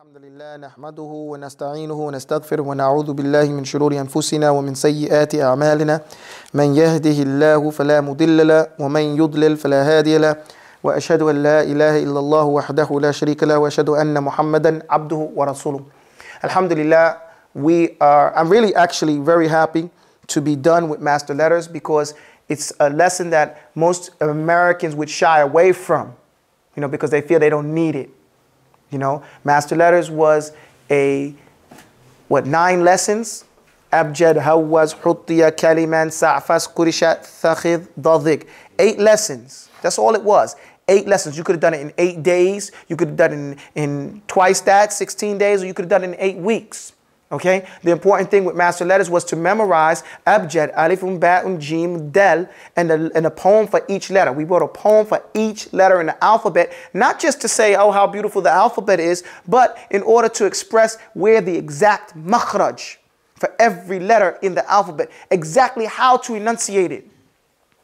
الحمد لله نحمده ونستعينه ونستغفره ونعوذ بالله من شرور أنفسنا ومن سيئات أعمالنا من يهده الله فلا مضل له ومن يضلل فلا هادي له وأشهد أن لا إله إلا الله وحده لا شريك له وأشهد أن محمدا عبده ورسوله. Alhamdulillah, I'm really actually very happy to be done with master letters because it's a lesson that most Americans would shy away from, because they feel they don't need it. Master letters was 9 lessons? Abjad, Hawaz, Huttiya, Kaliman, Sa'fas, Qurishat, Thakhid, Dadik. 8 lessons. That's all it was. 8 lessons. You could have done it in 8 days. You could have done it in twice that, 16 days, or you could have done it in 8 weeks. Okay? The important thing with master letters was to memorize Abjad, Alifun, Ba'un, Jim, Del, and a poem for each letter. We wrote a poem for each letter in the alphabet, not just to say, oh, how beautiful the alphabet is, but in order to express where the exact makhraj for every letter in the alphabet, exactly how to enunciate it,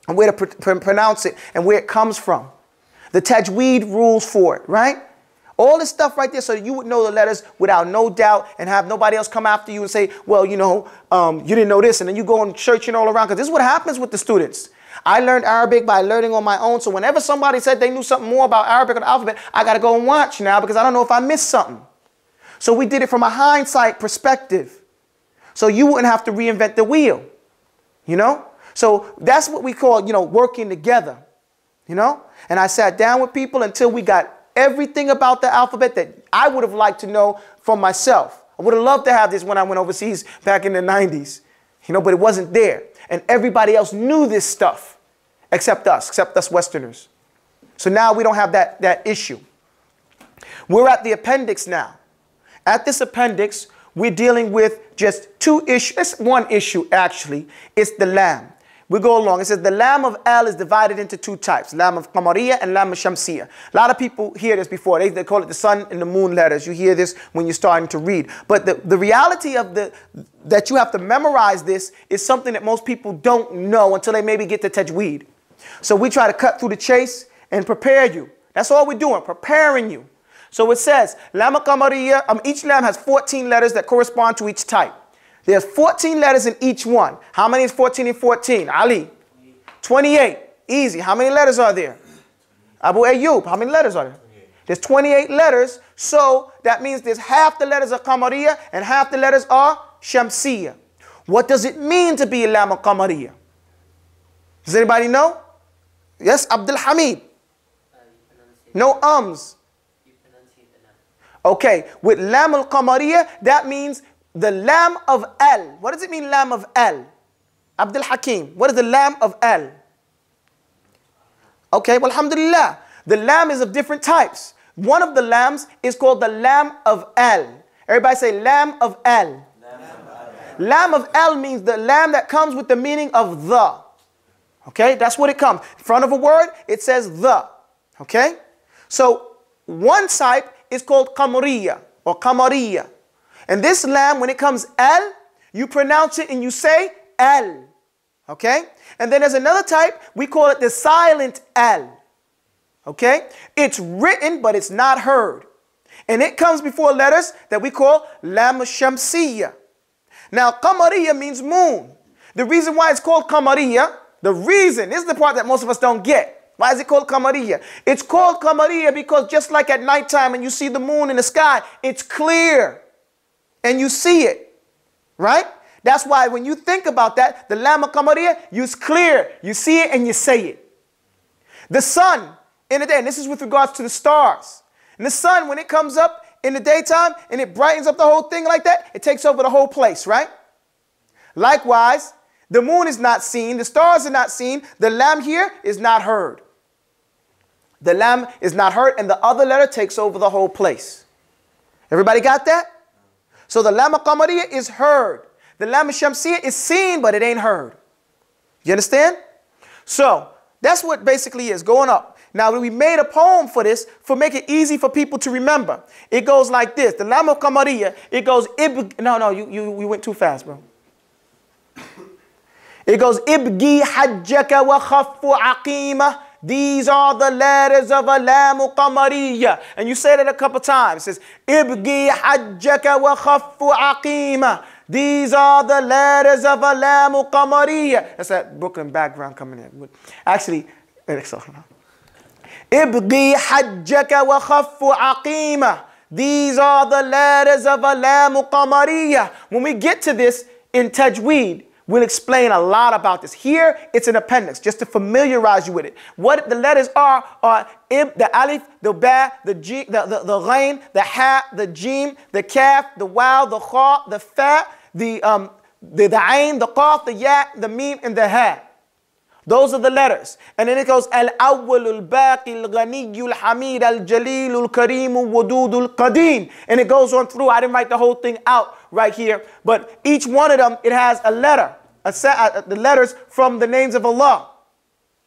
and where to pronounce it, and where it comes from. The tajweed rules for it, right? All this stuff right there so that you would know the letters without no doubt and have nobody else come after you and say, well, you didn't know this, and then you go and searching all around, because this is what happens with the students. I learned Arabic by learning on my own, so whenever somebody said they knew something more about Arabic or the alphabet, I got to go and watch now because I don't know if I missed something. So we did it from a hindsight perspective, so you wouldn't have to reinvent the wheel, So that's what we call, working together, And I sat down with people until we got everything about the alphabet that I would have liked to know from myself. I would have loved to have this when I went overseas back in the 90s, but it wasn't there. And everybody else knew this stuff except us Westerners. So now we don't have that issue. We're at the appendix now. At this appendix, we're dealing with just 2 issues. It's 1 issue, actually. It's the lam. We go along. It says the lam of al is divided into 2 types, lam of qamariyya and lam of shamsiyya. A lot of people hear this before. They call it the sun and the moon letters. You hear this when you're starting to read. But the reality of that you have to memorize this is something that most people don't know until they maybe get to tajweed. So we try to cut through the chase and prepare you. That's all we're doing, preparing you. So it says, lam of qamariyya, each lam has 14 letters that correspond to each type. There's 14 letters in each one. How many is 14 and 14? Ali? 28. Easy. How many letters are there? Abu Ayyub. How many letters are there? There's 28 letters. So that means there's half the letters are Qamariyya and half the letters are Shamsiyya. What does it mean to be a lam al-Qamariyya? Does anybody know? Yes, Abdul Hamid. No ums. Okay, with lam al-Qamariyya, that means the lam of al. What does it mean, lam of al? Abdul Hakim, what is the lam of al? Okay, well, alhamdulillah. The lam is of different types. One of the lams is called the lam of al. Everybody say lam of al. Lam of al means the lam that comes with the meaning of the. Okay, that's what it comes. In front of a word, it says the. Okay? So one type is called qamariyya or qamariyya. And this lam, when it comes al, you pronounce it and you say al. Okay? And then there's another type, we call it the silent al. Okay? It's written, but it's not heard. And it comes before letters that we call lam shamsiyya. Now, qamariyya means moon. The reason why it's called qamariyya, this is the part that most of us don't get. Why is it called qamariyya? It's called qamariyya because just like at nighttime and you see the moon in the sky, it's clear. And you see it, right? That's why when you think about that, the lam al-qamariyya, it's clear. You see it and you say it. The sun in the day, and this is with regards to the stars. And the sun, when it comes up in the daytime and it brightens up the whole thing like that, it takes over the whole place, right? Likewise, the moon is not seen, the stars are not seen, the lam here is not heard. The lam is not heard and the other letter takes over the whole place. Everybody got that? So the lam al-qamariyya is heard. The lam al-shamsiyya is seen, but it ain't heard. You understand? So that's what basically is going up. Now we made a poem for this for make it easy for people to remember. It goes like this. The lam al-qamariyya, it goes you went too fast, bro. It goes ibgi hajjaka wa khaffu aqima These are the letters of a lam qamariyya. And you say that a couple times. It says, Ibgi hajjaka wa khaffu aqima. These are the letters of a lam qamariyya. That's that Brooklyn background coming in. Actually, Ibgi hajjaka wa khaffu aqima. These are the letters of a lam qamariyya. When we get to this in tajweed, we'll explain a lot about this. Here, it's an appendix, just to familiarize you with it. What the letters are the alif, the ba, the g, the ghain, the ha, the jim, the kaf, the waw, the kha, the fa, the ain, the qaf, the ya, the mim, and the ha. Those are the letters. And then it goes, al-awwal, al-baqi, al-ghani, al-hamid, al-jalil, al-kareem, al-wadud, al-qadim. And it goes on through. I didn't write the whole thing out right here. But each one of them, it has a letter. The letters from the names of Allah.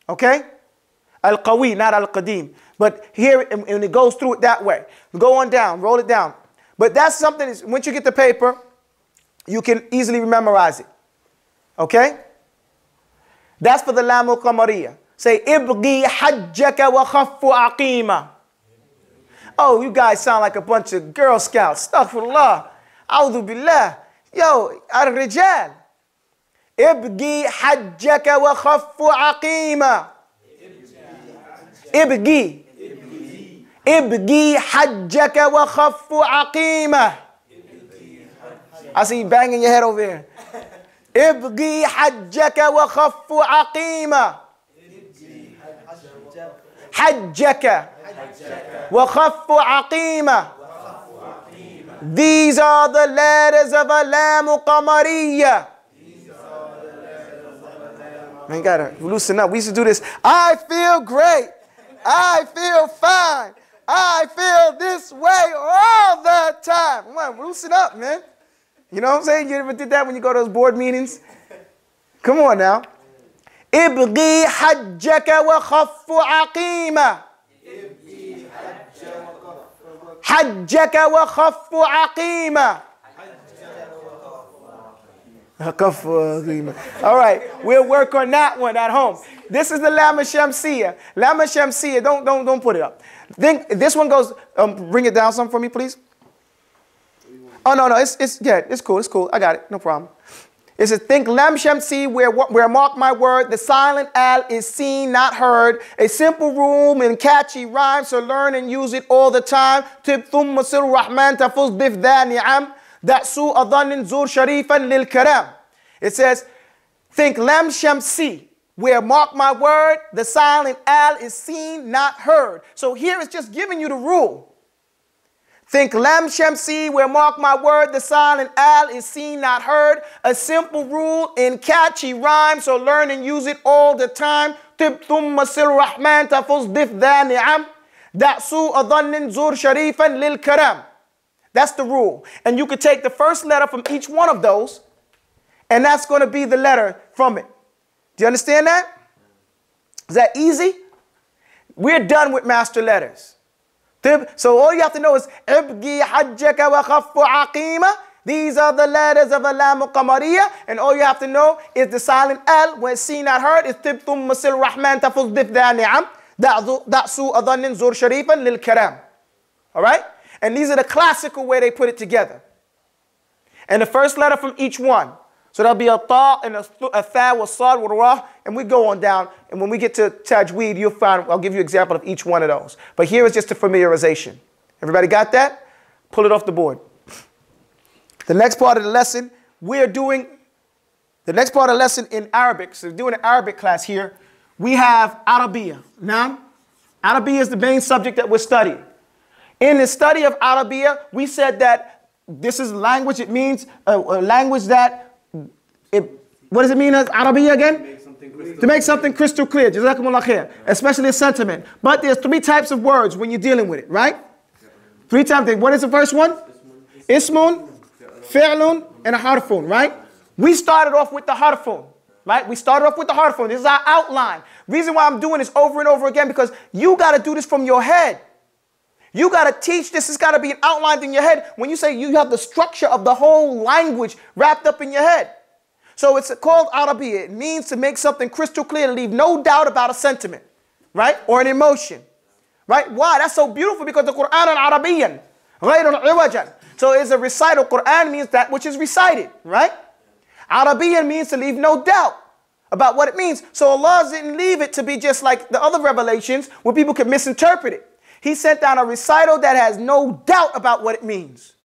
Okay? Al-qawi, not al-qadim. But here, and it goes through it that way. Go on down, roll it down. But that's something, once you get the paper, you can easily memorize it. Okay? That's for the lam qamariyya. Say, Ibgi hajjaka wa khaffu aqima. Oh, you guys sound like a bunch of Girl Scouts. Astaghfirullah. A'udhu billah. Yo, ar-rijal. Ibgi hajjaka wa khaffu aqima. Ibgi. Ibgi hajjaka wa khaffu aqima. I see you banging your head over here. Ibgi hajjaka wa khaffu aqima. Hajjaka wa khaffu aqima. These are the letters of a lam qamariyya. Man, gotta loosen up. We used to do this. I feel great. I feel fine. I feel this way all the time. Come on, loosen up, man. You know what I'm saying? You ever did that when you go to those board meetings? Come on now. Ibgi hajjaka wa khaffu aqima. Hajjaka wa khaffu aqima. All right, we'll work on that one at home. This is the Lama Shamsiyya. Lama Shamsiyya, don't put it up. Then this one goes, bring it down some for me, please. Oh, no, it's cool. I got it, no problem. It says, think lam shamsi, where mark my word, the silent al is seen, not heard. A simple rule and catchy rhyme, so learn and use it all the time. Tib thumma sir rahman tafuz bif dha ni'am. That su adhanin zur sharifan lil karam. It says, think lam shamsi, where mark my word, the silent al is seen, not heard. So here it's just giving you the rule. Think lam shamsi, where mark my word, the silent al is seen, not heard. A simple rule in catchy rhyme, so learn and use it all the time. Tib thumma sir rahman tafuz bif dha ni'am. Da'su adhannin zur sharifan lil karam. That's the rule. And you could take the first letter from each one of those, and that's going to be the letter from it. Do you understand that? Is that easy? We're done with master letters. So all you have to know is Ibgi hajjaka wa khaffu aqima. These are the letters of a lam qamariyya. And all you have to know is the silent al, when seen not heard, is tib thumma sil rahman tafuz bif dha ni'am. Da'su adhannin zur sharifan lil karam. All right? And these are the classical way they put it together. And the first letter from each one. So there'll be a ta and a tha wa sad wa ra, and we go on down. And when we get to tajweed, you'll find, I'll give you an example of each one of those. But here is just a familiarization. Everybody got that? Pull it off the board. The next part of the lesson, we're doing the next part of the lesson in Arabic. So we're doing an Arabic class here. We have Arabiya. Now, Arabiya is the main subject that we're studying. In the study of Arabiya, we said that this is language. It means a language that, what does it mean as Arabiya again? To make something crystal clear. Jazakumullah khair. Especially a sentiment. But there's 3 types of words when you're dealing with it, right? 3 times. What is the first one? Ismun, fi'lun, and a harfun, right? We started off with the harfun, right? We started off with the harfun. This is our outline. Reason why I'm doing this over and over again, because you got to do this from your head. You got to teach this. It's got to be outlined in your head. When you say you have the structure of the whole language wrapped up in your head. So it's called Arabiya. It means to make something crystal clear, to leave no doubt about a sentiment. right? Or an emotion, right? Why? That's so beautiful because the Quran al-Arabiyyan, غَيْرٌ عِوَجًا. So it's a recital. Quran means that which is recited, right? Arabiyyan means to leave no doubt about what it means. So Allah didn't leave it to be just like the other revelations where people could misinterpret it. He sent down a recital that has no doubt about what it means.